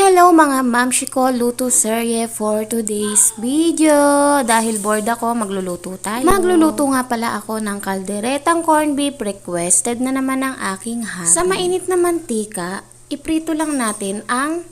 Hello mga mamshi ko, luto serye for today's video. Dahil bored ako, magluluto tayo. Magluluto nga pala ako ng kalderetang corned beef, requested na naman ng aking hubby. Sa mainit na mantika, iprito lang natin ang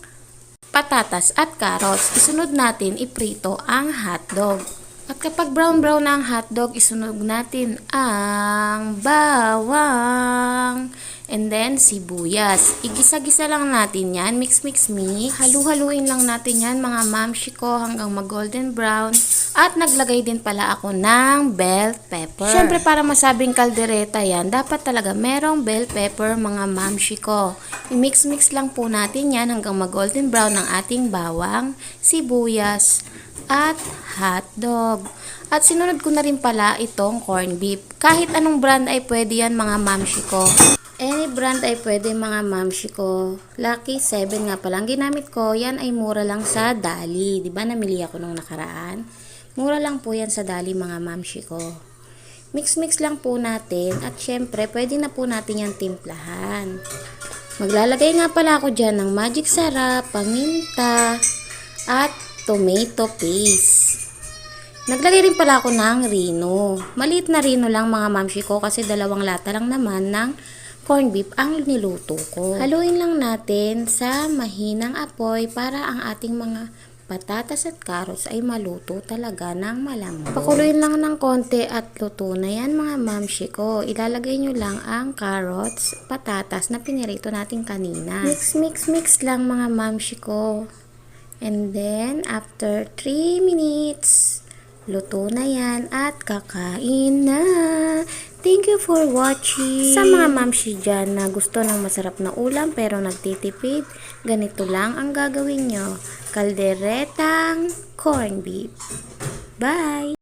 patatas at carrots. Isunod natin, iprito ang hotdog. At kapag brown-brown na ang hotdog, isunog natin ang bawang. And then, sibuyas. Igisa-gisa lang natin yan. Mix-mix. Halu-haluin lang natin yan mga mamshi ko hanggang mag-golden brown. At naglagay din pala ako ng bell pepper. Siyempre, para masabing kaldereta yan, dapat talaga merong bell pepper mga mamshi ko. I-mix-mix lang po natin yan hanggang mag-golden brown ang ating bawang, sibuyas, at hotdog. At sinunod ko na rin pala itong corned beef. Kahit anong brand ay pwede yan mga mamshi ko. Any brand ay pwede mga mamshi ko. Lucky 7 nga pala. Ang ginamit ko, yan ay mura lang sa Dali. Diba namili ako nung nakaraan? Mura lang po yan sa Dali mga mamshi ko. Mix-mix lang po natin. At syempre, pwede na po natin yan timplahan. Maglalagay nga pala ako dyan ng magic sarap, paminta, at tomato paste. Naglagay rin pala ako ng rino. Maliit na rino lang mga mamshi ko kasi 2 lata lang naman ng corned beef ang niluto ko. Haluin lang natin sa mahinang apoy para ang ating mga patatas at carrots ay maluto talaga ng malambot. Pakuluin lang ng konti at luto na yan mga mamshi ko. Ilalagay nyo lang ang carrots, patatas na pinirito natin kanina. Mix lang mga mamshi ko. And then, after 3 minutes, luto na yan at kakain na. Thank you for watching. Sa mga mamshi dyan na gusto ng masarap na ulam pero nagtitipid, ganito lang ang gagawin nyo. Kalderetang corned beef. Bye!